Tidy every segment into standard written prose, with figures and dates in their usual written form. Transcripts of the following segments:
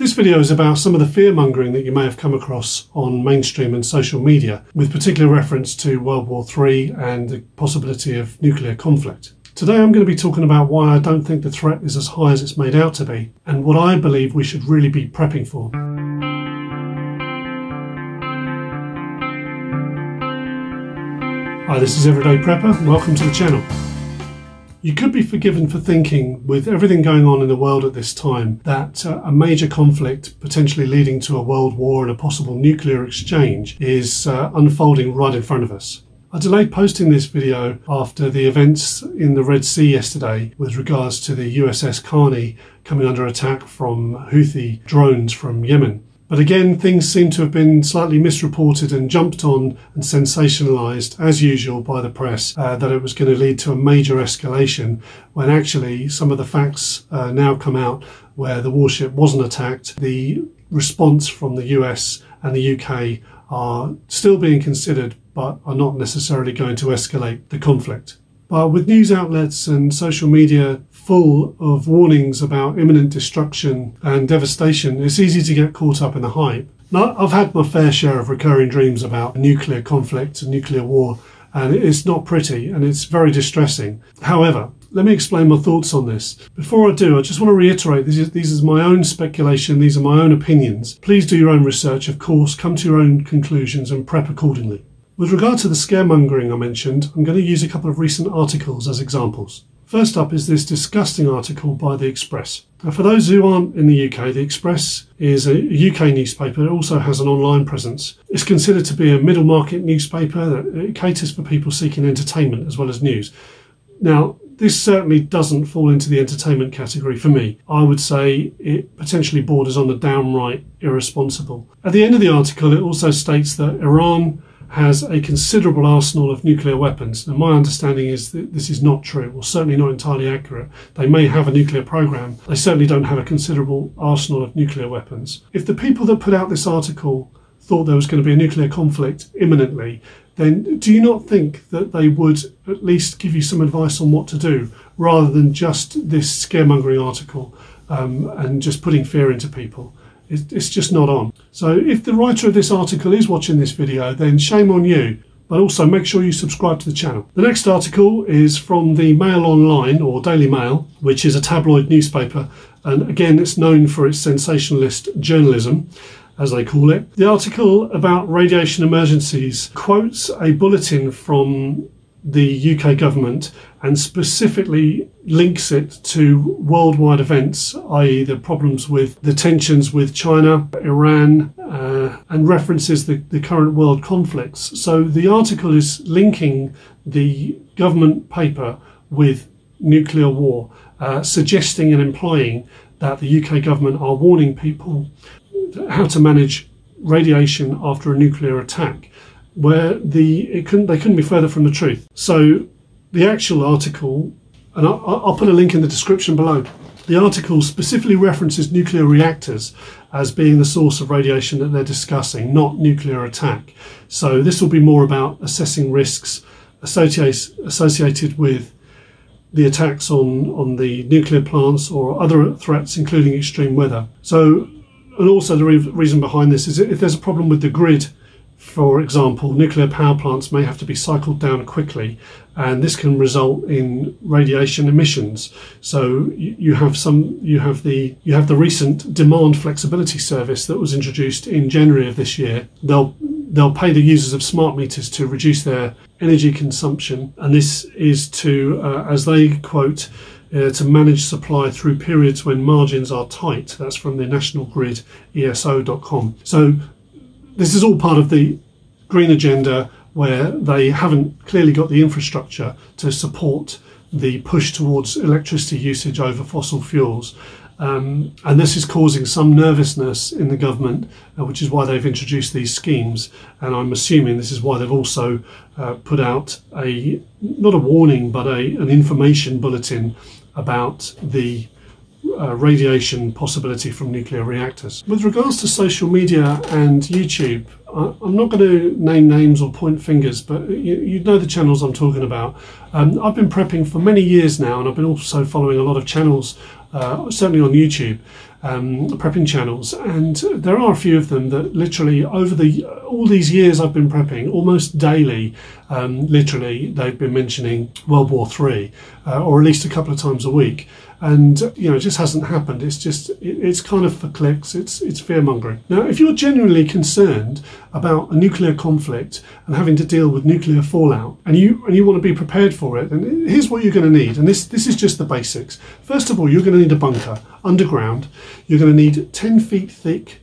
This video is about some of the fear-mongering that you may have come across on mainstream and social media, with particular reference to World War III and the possibility of nuclear conflict. Today I'm going to be talking about why I don't think the threat is as high as it's made out to be, and what I believe we should really be prepping for. Hi, this is Everyday Prepper, and welcome to the channel. You could be forgiven for thinking, with everything going on in the world at this time, that a major conflict potentially leading to a world war and a possible nuclear exchange is unfolding right in front of us. I delayed posting this video after the events in the Red Sea yesterday with regards to the USS Carney coming under attack from Houthi drones from Yemen. But again, things seem to have been slightly misreported and jumped on and sensationalised, as usual, by the press, that it was going to lead to a major escalation, when actually some of the facts now come out where the warship wasn't attacked. The response from the US and the UK are still being considered, but are not necessarily going to escalate the conflict. But with news outlets and social media full of warnings about imminent destruction and devastation, it's easy to get caught up in the hype. Now, I've had my fair share of recurring dreams about nuclear conflict and nuclear war, and it's not pretty and it's very distressing. However, let me explain my thoughts on this. Before I do, I just want to reiterate, these is my own speculation, these are my own opinions. Please do your own research, of course, come to your own conclusions and prep accordingly. With regard to the scaremongering I mentioned, I'm going to use a couple of recent articles as examples. First up is this disgusting article by The Express. Now, for those who aren't in the UK, The Express is a UK newspaper. It also has an online presence. It's considered to be a middle market newspaper that caters for people seeking entertainment as well as news. Now, this certainly doesn't fall into the entertainment category for me. I would say it potentially borders on the downright irresponsible. At the end of the article, it also states that Iran has a considerable arsenal of nuclear weapons. And my understanding is that this is not true, or certainly not entirely accurate. They may have a nuclear program. They certainly don't have a considerable arsenal of nuclear weapons. If the people that put out this article thought there was going to be a nuclear conflict imminently, then do you not think that they would at least give you some advice on what to do, rather than just this scaremongering article and just putting fear into people? It's just not on. So if the writer of this article is watching this video, then shame on you, but also make sure you subscribe to the channel. The next article is from the Mail Online, or Daily Mail, which is a tabloid newspaper, and again it's known for its sensationalist journalism, as they call it. The article about radiation emergencies quotes a bulletin from the UK government and specifically links it to worldwide events, i.e. the problems with the tensions with China, Iran, and references the current world conflicts. So the article is linking the government paper with nuclear war, suggesting and implying that the UK government are warning people how to manage radiation after a nuclear attack, where they couldn't be further from the truth. So the actual article, and I'll put a link in the description below, the article specifically references nuclear reactors as being the source of radiation that they're discussing, not nuclear attack. So this will be more about assessing risks associated with the attacks on the nuclear plants or other threats, including extreme weather. So, and also the reason behind this is if there's a problem with the grid, for example, nuclear power plants may have to be cycled down quickly, and this can result in radiation emissions. So you have the recent demand flexibility service that was introduced in January of this year. They'll pay the users of smart meters to reduce their energy consumption, and this is to, as they quote, to manage supply through periods when margins are tight. That's from the National Grid, ESO.com. So this is all part of the green agenda, where they haven't clearly got the infrastructure to support the push towards electricity usage over fossil fuels. And this is causing some nervousness in the government, which is why they've introduced these schemes. And I'm assuming this is why they've also put out not a warning, but an information bulletin about the radiation possibility from nuclear reactors. With regards to social media and YouTube, I'm not going to name names or point fingers, but you know the channels I'm talking about. I've been prepping for many years now, and I've been also following a lot of channels, certainly on YouTube, prepping channels, and there are a few of them that literally over all these years I've been prepping, almost daily, literally they've been mentioning World War III, or at least a couple of times a week. And it just hasn't happened. It's kind of for clicks. It's fear mongering. Now, if you're genuinely concerned about a nuclear conflict and having to deal with nuclear fallout, and you want to be prepared for it, then here's what you're going to need. And this is just the basics. First of all, you're going to need a bunker underground. You're going to need 10 feet thick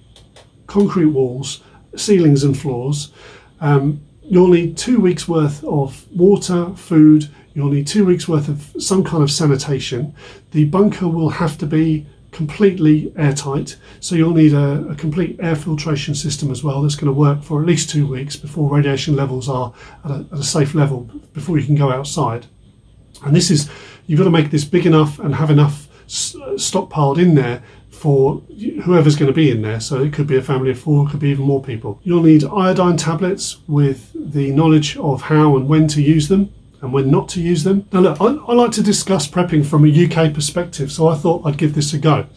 concrete walls, ceilings and floors. You'll need 2 weeks worth of water, food. You'll need 2 weeks worth of some kind of sanitation. The bunker will have to be completely airtight, so you'll need a complete air filtration system as well that's going to work for at least 2 weeks before radiation levels are at a safe level before you can go outside. And you've got to make this big enough and have enough stockpiled in there for whoever's going to be in there. So it could be a family of 4, it could be even more people. You'll need iodine tablets with the knowledge of how and when to use them and when not to use them. Now look, I like to discuss prepping from a UK perspective, so I thought I'd give this a go.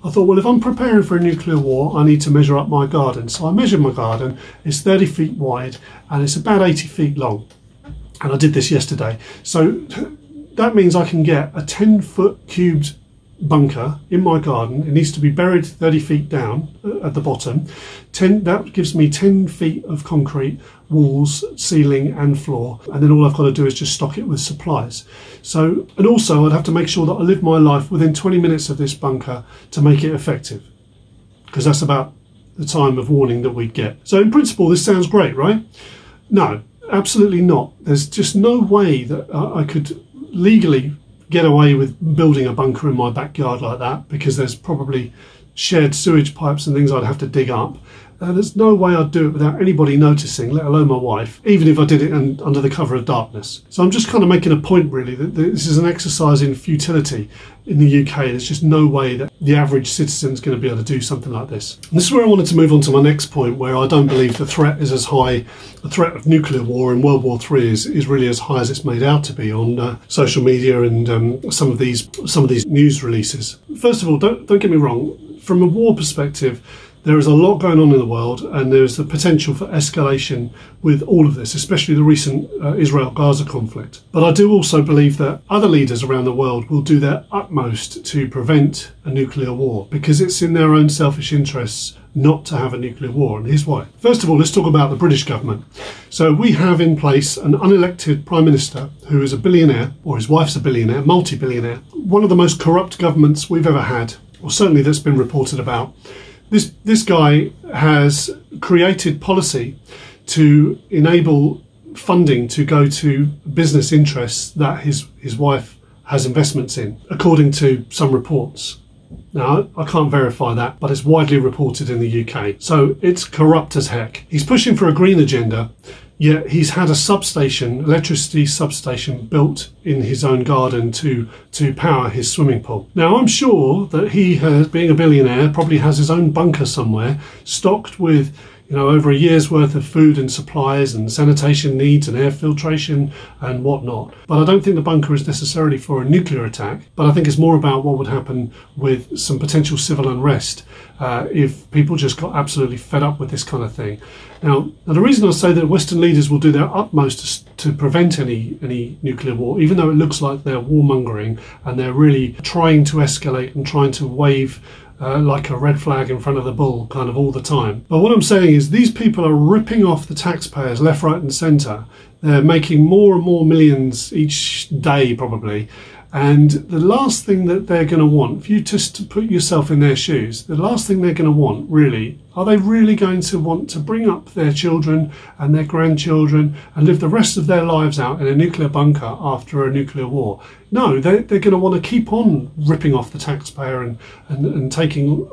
I thought, well, if I'm preparing for a nuclear war, I need to measure up my garden. So I measured my garden. It's 30 feet wide and it's about 80 feet long. And I did this yesterday. So that means I can get a 10-foot cubed bunker in my garden. It needs to be buried 30 feet down at the bottom. That gives me 10 feet of concrete, walls, ceiling and floor, and then all I've got to do is just stock it with supplies. So, and also I'd have to make sure that I live my life within 20 minutes of this bunker to make it effective, because that's about the time of warning that we'd get. So in principle this sounds great, right? No, absolutely not. There's just no way that I could legally get away with building a bunker in my backyard like that, because there's probably shared sewage pipes and things I'd have to dig up. There's no way I'd do it without anybody noticing, let alone my wife, even if I did it under the cover of darkness. So I'm just kind of making a point really that this is an exercise in futility in the UK. There's just no way that the average citizen is going to be able to do something like this. And this is where I wanted to move on to my next point, where I don't believe the threat is as high, the threat of nuclear war in World War III is really as high as it's made out to be on social media and some of these news releases. First of all, don't get me wrong, from a war perspective, there is a lot going on in the world, and there's the potential for escalation with all of this, especially the recent Israel-Gaza conflict. But I do also believe that other leaders around the world will do their utmost to prevent a nuclear war, because it's in their own selfish interests not to have a nuclear war, and here's why. First of all, let's talk about the British government. So we have in place an unelected Prime Minister who is a billionaire, or his wife's a billionaire, multi-billionaire. One of the most corrupt governments we've ever had, or certainly that's been reported about. This guy has created policy to enable funding to go to business interests that his wife has investments in, according to some reports. Now, I can't verify that, but it's widely reported in the UK. So it's corrupt as heck. He's pushing for a green agenda, yet he's had a substation, electricity substation, built in his own garden to power his swimming pool. Now, I'm sure that he has, being a billionaire, probably has his own bunker somewhere, stocked with over a year's worth of food and supplies and sanitation needs and air filtration and whatnot. But I don't think the bunker is necessarily for a nuclear attack, but I think it's more about what would happen with some potential civil unrest if people just got absolutely fed up with this kind of thing. Now the reason I say that Western leaders will do their utmost to prevent any nuclear war, even though it looks like they're warmongering and they're really trying to escalate and trying to wave like a red flag in front of the bull kind of all the time. But what I'm saying is these people are ripping off the taxpayers left, right and centre. They're making more and more millions each day probably. And the last thing that they're going to want, if you just put yourself in their shoes, the last thing they're going to want really, are they really going to want to bring up their children and their grandchildren and live the rest of their lives out in a nuclear bunker after a nuclear war? No, they're going to want to keep on ripping off the taxpayer and taking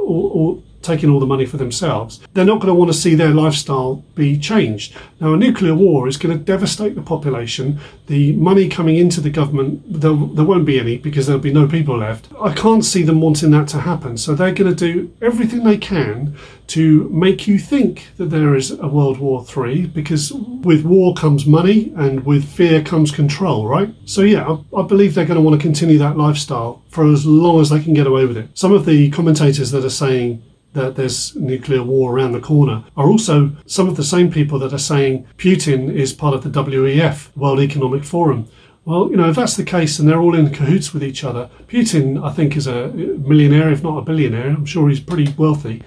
taking all the money for themselves, they're not going to want to see their lifestyle be changed. Now, a nuclear war is going to devastate the population. The money coming into the government, there won't be any because there'll be no people left. I can't see them wanting that to happen. So they're going to do everything they can to make you think that there is a World War III, because with war comes money and with fear comes control, right? So yeah, I believe they're going to want to continue that lifestyle for as long as they can get away with it. Some of the commentators that are saying that there's nuclear war around the corner are also some of the same people that are saying Putin is part of the WEF, World Economic Forum. Well, you know, if that's the case and they're all in cahoots with each other, Putin, I think, is a millionaire, if not a billionaire. I'm sure he's pretty wealthy.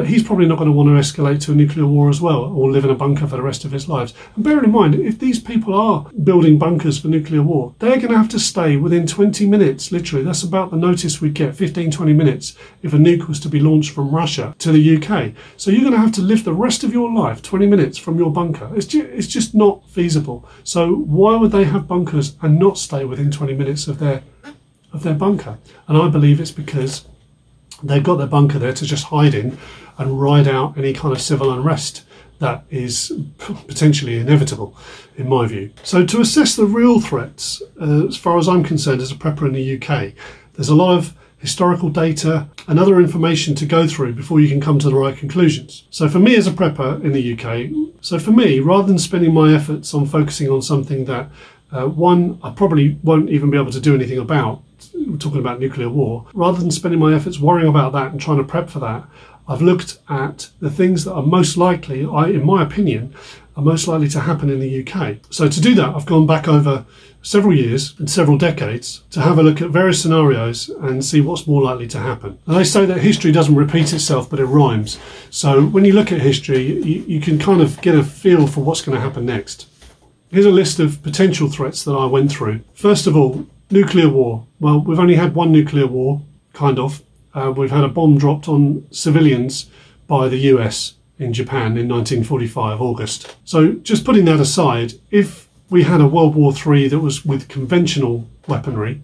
He's probably not going to want to escalate to a nuclear war as well, or live in a bunker for the rest of his lives. And bear in mind, if these people are building bunkers for nuclear war, they're going to have to stay within 20 minutes, literally. That's about the notice we'd get, 15, 20 minutes, if a nuke was to be launched from Russia to the UK. So you're going to have to live the rest of your life 20 minutes from your bunker. It's just not feasible. So why would they have bunkers and not stay within 20 minutes of their bunker? And I believe it's because they've got their bunker there to just hide in and ride out any kind of civil unrest that is potentially inevitable, in my view. So to assess the real threats, as far as I'm concerned as a prepper in the UK, there's a lot of historical data and other information to go through before you can come to the right conclusions. So for me as a prepper in the UK, rather than spending my efforts on focusing on something that one, I probably won't even be able to do anything about, we're talking about nuclear war, rather than spending my efforts worrying about that and trying to prep for that, I've looked at the things that are most likely, in my opinion, are most likely to happen in the UK. So to do that, I've gone back over several years and several decades to have a look at various scenarios and see what's more likely to happen. And they say that history doesn't repeat itself, but it rhymes. So when you look at history, you can kind of get a feel for what's going to happen next. Here's a list of potential threats that I went through. First of all, nuclear war. Well, we've only had one nuclear war, kind of. We've had a bomb dropped on civilians by the US in Japan in 1945, August. So just putting that aside, if we had a World War III that was with conventional weaponry,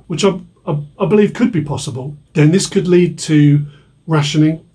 which I believe could be possible, then this could lead to rationing,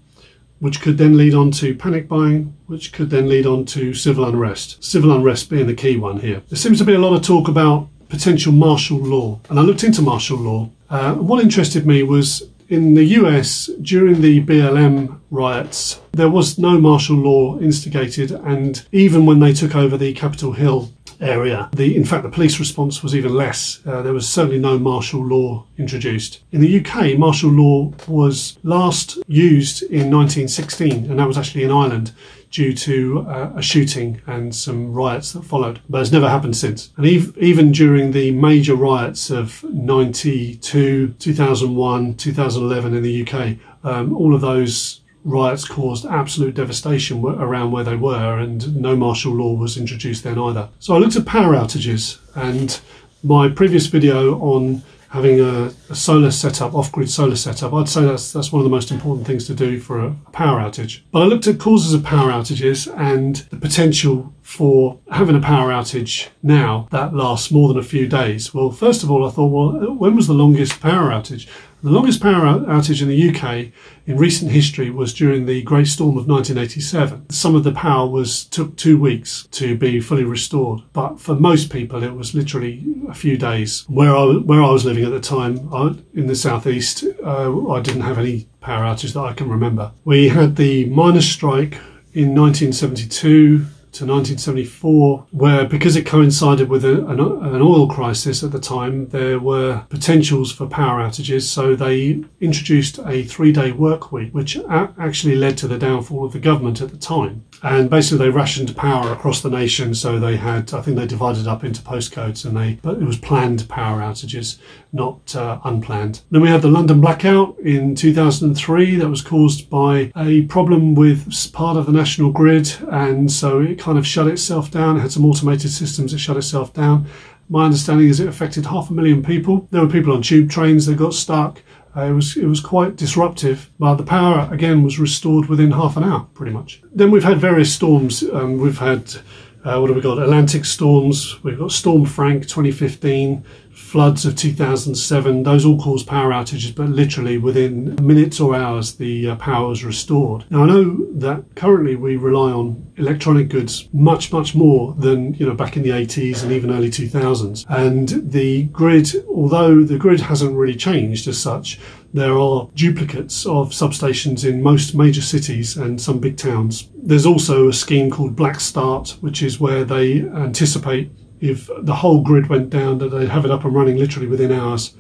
which could then lead on to panic buying, which could then lead on to civil unrest. Civil unrest being the key one here. There seems to be a lot of talk about potential martial law, and I looked into martial law. What interested me was in the US during the BLM riots, there was no martial law instigated, and even when they took over the Capitol Hill area, in fact the police response was even less. There was certainly no martial law introduced. In the UK, martial law was last used in 1916, and that was actually in Ireland, due to a shooting and some riots that followed. But it's never happened since. And even during the major riots of 92, 2001, 2011 in the UK, all of those riots caused absolute devastation around where they were, and no martial law was introduced then either. So I looked at power outages, and my previous video on having a solar setup, off-grid solar setup, I'd say that's one of the most important things to do for a power outage. But I looked at causes of power outages and the potential for having a power outage now that lasts more than a few days. Well, first of all, I thought, well, when was the longest power outage? The longest power outage in the UK in recent history was during the Great Storm of 1987. Some of the power took 2 weeks to be fully restored, but for most people it was literally a few days. Where I was living at the time, in the southeast, I didn't have any power outage that I can remember. We had the miners' strike in 1972 to 1974, where because it coincided with an oil crisis at the time, there were potentials for power outages, so they introduced a 3-day work week, which actually led to the downfall of the government at the time. And basically they rationed power across the nation, so they had, I think they divided up into postcodes, but it was planned power outages, not unplanned. Then we had the London Blackout in 2003 that was caused by a problem with part of the national grid, and so it kind of shut itself down. It had some automated systems that shut itself down. My understanding is it affected 500,000 people. There were people on tube trains that got stuck. It was quite disruptive, but the power again was restored within half an hour, pretty much. Then we've had various storms. We've had what have we got? Atlantic storms. We've got Storm Frank 2015, floods of 2007, those all caused power outages, but literally within minutes or hours the power was restored. Now I know that currently we rely on electronic goods much more than back in the 80s and even early 2000s, and the grid, although the grid hasn't really changed as such, there are duplicates of substations in most major cities and some big towns. There's also a scheme called Blackout, which is where they anticipate if the whole grid went down that they'd have it up and running literally within hours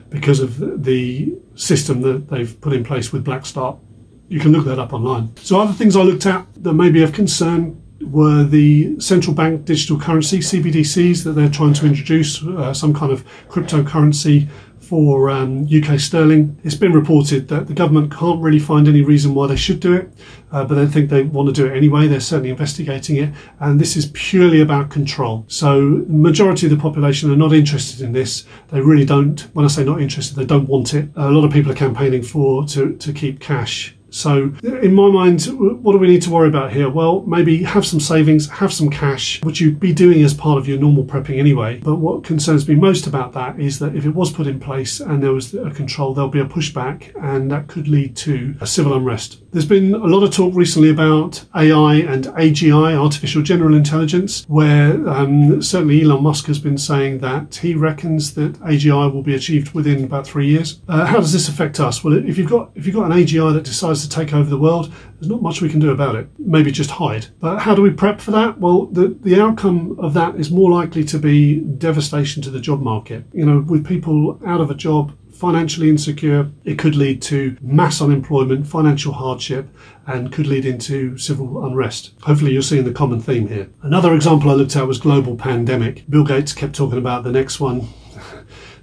because of the system that they've put in place with Blackout. You can look that up online. So other things I looked at that may be of concern were the central bank digital currency, CBDCs, that they're trying to introduce, some kind of cryptocurrency for UK sterling. It's been reported that the government can't really find any reason why they should do it, but they think they want to do it anyway. They're certainly investigating it, and this is purely about control. So the majority of the population are not interested in this. They really don't. When I say not interested, they don't want it. A lot of people are campaigning to keep cash. So in my mind, what do we need to worry about here? Well, maybe have some savings, have some cash, which you'd be doing as part of your normal prepping anyway. But what concerns me most about that is that if it was put in place and there was a control, there'll be a pushback, and that could lead to a civil unrest. There's been a lot of talk recently about AI and AGI, artificial general intelligence, where certainly Elon Musk has been saying that he reckons that AGI will be achieved within about 3 years. How does this affect us? Well, if you've got an AGI that decides to take over the world, there's not much we can do about it. Maybe just hide. But how do we prep for that? Well, the outcome of that is more likely to be devastation to the job market. With people out of a job, financially insecure, it could lead to mass unemployment, financial hardship, and could lead into civil unrest. Hopefully you're seeing the common theme here. Another example I looked at was global pandemic. Bill Gates kept talking about the next one.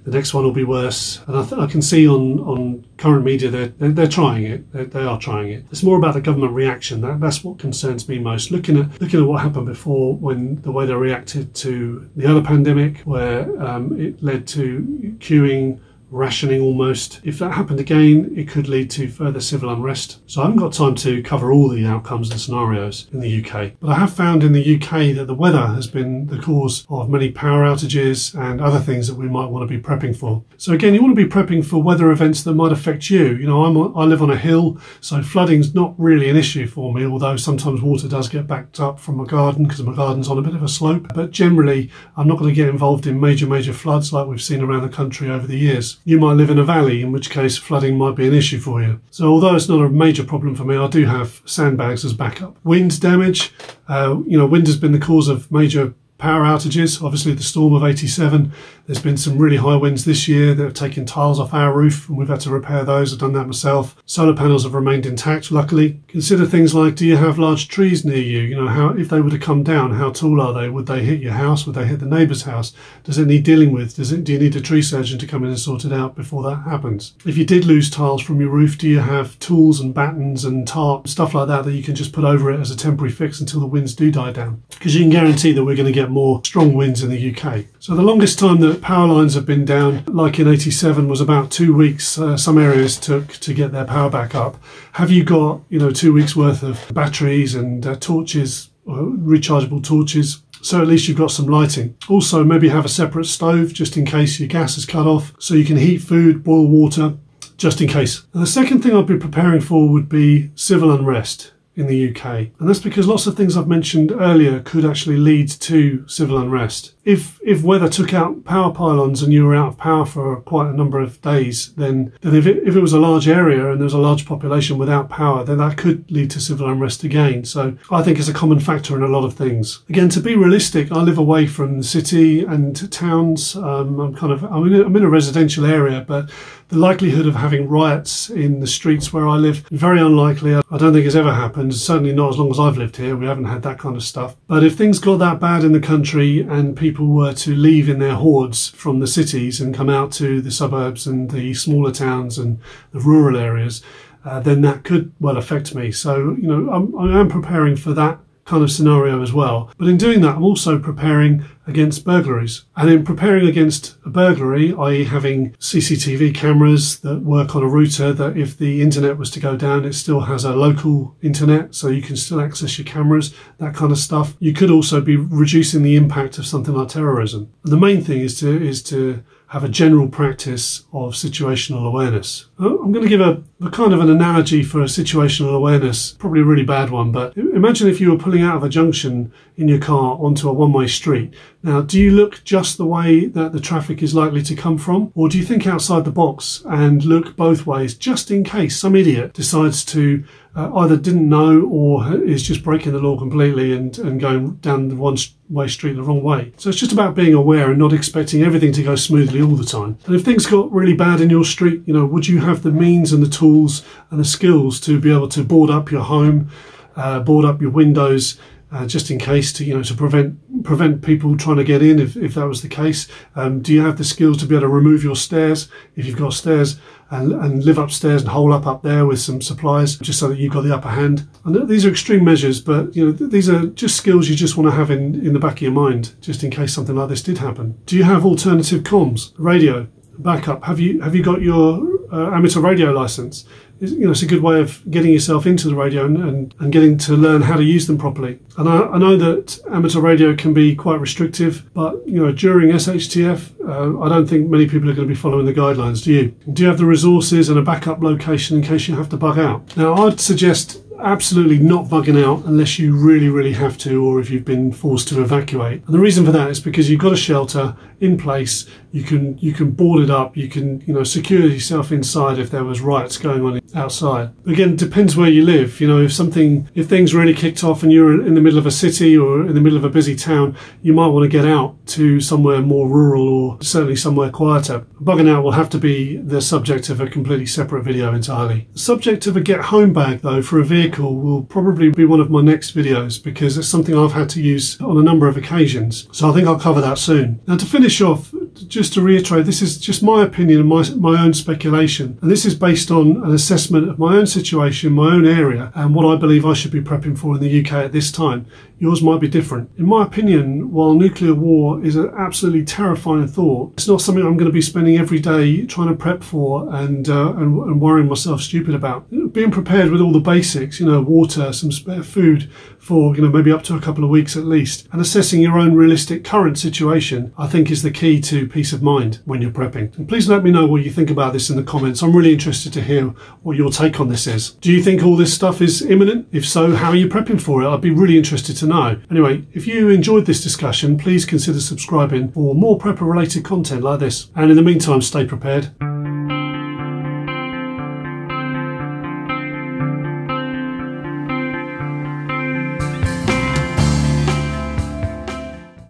The next one will be worse, and I can see on current media they're trying it. They are trying it. It's more about the government reaction. That's what concerns me most. Looking at what happened before, when the way they reacted to the other pandemic, where it led to queuing, rationing almost. If that happened again, it could lead to further civil unrest. So I haven't got time to cover all the outcomes and scenarios in the UK. But I have found in the UK that the weather has been the cause of many power outages and other things that we might want to be prepping for. So again, you want to be prepping for weather events that might affect you. I live on a hill, so flooding's not really an issue for me, although sometimes water does get backed up from my garden because my garden's on a bit of a slope. But generally, I'm not going to get involved in major floods like we've seen around the country over the years. You might live in a valley, in which case flooding might be an issue for you. So although it's not a major problem for me, I do have sandbags as backup. Wind damage, wind has been the cause of major power outages. Obviously the storm of 87, there's been some really high winds this year that have taken tiles off our roof, and we've had to repair those. I've done that myself. Solar panels have remained intact, luckily. Consider things like, do you have large trees near you? How, if they were to come down, how tall are they? Would they hit your house? Would they hit the neighbour's house? Does it need dealing with? Do you need a tree surgeon to come in and sort it out before that happens? If you did lose tiles from your roof, do you have tools and battens and tarp, stuff like that you can just put over it as a temporary fix until the winds do die down? Because you can guarantee that we're going to get more strong winds in the UK. So the longest time that power lines have been down, like in 87, was about 2 weeks. Some areas took to get their power back up. Have you got 2 weeks worth of batteries and torches, rechargeable torches? So at least you've got some lighting. Also, maybe have a separate stove just in case your gas is cut off, so you can heat food, boil water, just in case. And the second thing I'd be preparing for would be civil unrest in the UK. And that's because lots of things I've mentioned earlier could actually lead to civil unrest. If weather took out power pylons and you were out of power for quite a number of days, then if it was a large area and there was a large population without power, then that could lead to civil unrest again. So I think it's a common factor in a lot of things. Again, to be realistic, I live away from the city and towns. I'm in a residential area, but the likelihood of having riots in the streets where I live, very unlikely. I don't think it's ever happened, certainly not as long as I've lived here. We haven't had that kind of stuff. But if things got that bad in the country and people were to leave in their hordes from the cities and come out to the suburbs and the smaller towns and the rural areas, then that could well affect me. So, I am preparing for that kind of scenario as well. But in doing that, I'm also preparing against burglaries. And in preparing against a burglary, i.e. having CCTV cameras that work on a router, that if the internet was to go down, it still has a local internet, so you can still access your cameras, that kind of stuff. You could also be reducing the impact of something like terrorism. And the main thing is to have a general practice of situational awareness. I'm going to give a kind of an analogy for situational awareness, probably a really bad one, but imagine if you were pulling out of a junction in your car onto a one-way street. Now, do you look just the way that the traffic is likely to come from, or do you think outside the box and look both ways just in case some idiot decides to either didn't know or is just breaking the law completely and going down the one-way street the wrong way? So it's just about being aware and not expecting everything to go smoothly all the time. And if things got really bad in your street, would you have the means and the tools and the skills to be able to board up your home, board up your windows, just in case to prevent people trying to get in if that was the case? Do you have the skills to be able to remove your stairs if you've got stairs and live upstairs and hole up there with some supplies just so that you've got the upper hand? And these are extreme measures, but these are just skills you just want to have in the back of your mind just in case something like this did happen. Do you have alternative comms, radio, backup? Have you got your amateur radio license? It's a good way of getting yourself into the radio and getting to learn how to use them properly. And I know that amateur radio can be quite restrictive, but during SHTF, I don't think many people are going to be following the guidelines. Do you? Do you have the resources and a backup location in case you have to bug out? Now, I'd suggest absolutely not bugging out unless you really have to, or if you've been forced to evacuate. And the reason for that is because you've got a shelter in place. You can board it up. You can secure yourself inside if there was riots going on outside. Again, it depends where you live. If things really kicked off and you're in the middle of a city or in the middle of a busy town, you might want to get out to somewhere more rural or certainly somewhere quieter. Bugging out will have to be the subject of a completely separate video entirely. The subject of a get home bag though for a vehicle will probably be one of my next videos because it's something I've had to use on a number of occasions. So I think I'll cover that soon. Now, to finish off, just to reiterate, this is just my opinion and my own speculation, and this is based on an assessment of my own situation, my own area, and what I believe I should be prepping for in the UK at this time. Yours might be different. In my opinion, while nuclear war is an absolutely terrifying thought, it's not something I'm going to be spending every day trying to prep for and worrying myself stupid about. Being prepared with all the basics, water, some spare food for maybe up to a couple of weeks at least, and assessing your own realistic current situation, I think is the key to peace of mind when you're prepping. And please let me know what you think about this in the comments. I'm really interested to hear what your take on this is. Do you think all this stuff is imminent? If so, how are you prepping for it? I'd be really interested to know. Anyway, if you enjoyed this discussion, please consider subscribing for more prepper related content like this. And in the meantime, stay prepared.